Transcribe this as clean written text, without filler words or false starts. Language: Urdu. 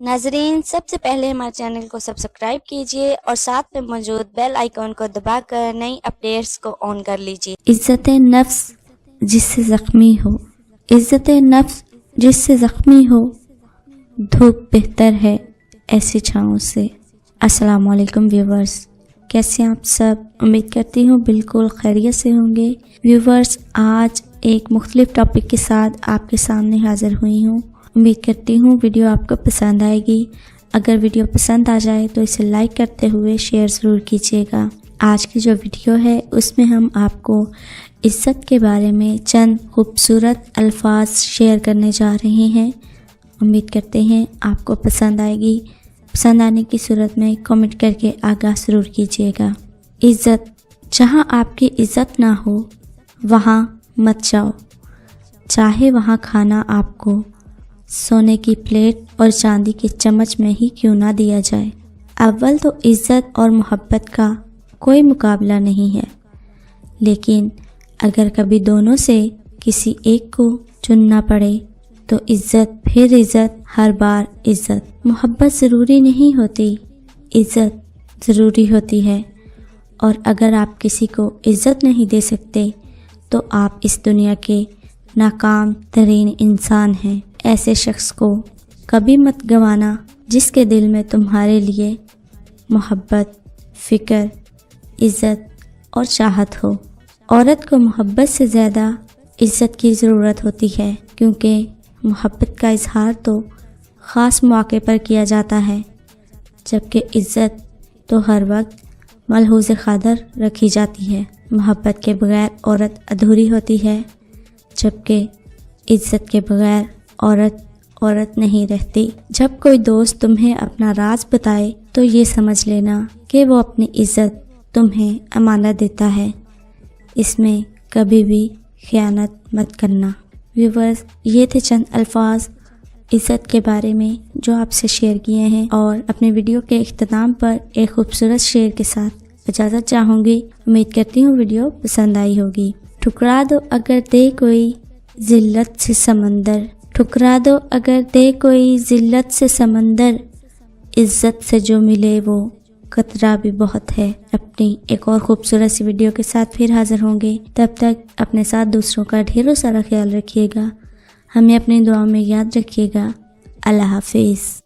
ناظرین، سب سے پہلے ہمارے چینل کو سبسکرائب کیجئے اور ساتھ میں موجود بیل آئیکن کو دبا کر نئی اپڈیٹس کو آن کر لیجئے۔ عزت نفس جس سے زخمی ہو، عزت نفس جس سے زخمی ہو، دھوپ بہتر ہے ایسی چھاؤں سے۔ السلام علیکم ویورز، کیسے ہیں آپ سب؟ امید کرتی ہوں بالکل خیریت سے ہوں گے۔ ویورز، آج ایک مختلف ٹاپک کے ساتھ آپ کے سامنے حاضر ہوئی ہوں۔ امید کرتی ہوں ویڈیو آپ کو پسند آئے گی۔ اگر ویڈیو پسند آ جائے تو اسے لائک کرتے ہوئے شیئر ضرور کیجیے گا۔ آج کی جو ویڈیو ہے اس میں ہم آپ کو عزت کے بارے میں چند خوبصورت الفاظ شیئر کرنے جا رہے ہیں۔ امید کرتے ہیں آپ کو پسند آئے گی۔ پسند آنے کی صورت میں کمنٹ کر کے آگاہ ضرور کیجیے گا۔ عزت، جہاں آپ کی عزت نہ ہو وہاں مت جاؤ، چاہے وہاں کھانا آپ کو سونے کی پلیٹ اور چاندی کے چمچ میں ہی کیوں نہ دیا جائے۔ اول تو عزت اور محبت کا کوئی مقابلہ نہیں ہے، لیکن اگر کبھی دونوں سے کسی ایک کو چننا پڑے تو عزت، پھر عزت، ہر بار عزت۔ محبت ضروری نہیں ہوتی، عزت ضروری ہوتی ہے، اور اگر آپ کسی کو عزت نہیں دے سکتے تو آپ اس دنیا کے ناکام ترین انسان ہیں۔ ایسے شخص کو کبھی مت گنوانا جس کے دل میں تمہارے لیے محبت، فکر، عزت اور چاہت ہو۔ عورت کو محبت سے زیادہ عزت کی ضرورت ہوتی ہے، کیونکہ محبت کا اظہار تو خاص موقع پر کیا جاتا ہے، جبکہ عزت تو ہر وقت ملحوظ خاطر رکھی جاتی ہے۔ محبت کے بغیر عورت ادھوری ہوتی ہے، جبکہ عزت کے بغیر عورت نہیں رہتی۔ جب کوئی دوست تمہیں اپنا راز بتائے تو یہ سمجھ لینا کہ وہ اپنی عزت تمہیں امانت دیتا ہے، اس میں کبھی بھی خیانت مت کرنا۔ ویورز، یہ تھے چند الفاظ عزت کے بارے میں جو آپ سے شیئر کیے ہیں، اور اپنے ویڈیو کے اختتام پر ایک خوبصورت شعر کے ساتھ اجازت چاہوں گی۔ امید کرتی ہوں ویڈیو پسند آئی ہوگی۔ ٹھکرا دو اگر دے کوئی ذلت سے سمندر، ٹھکرا دو اگر دے کوئی ذلت سے سمندر، عزت سے جو ملے وہ قطرہ بھی بہت ہے۔ اپنی ایک اور خوبصورت سی ویڈیو کے ساتھ پھر حاضر ہوں گے، تب تک اپنے ساتھ دوسروں کا ڈھیروں سارا خیال رکھیے گا، ہمیں اپنی دعاؤں میں یاد رکھیے گا۔ اللہ حافظ۔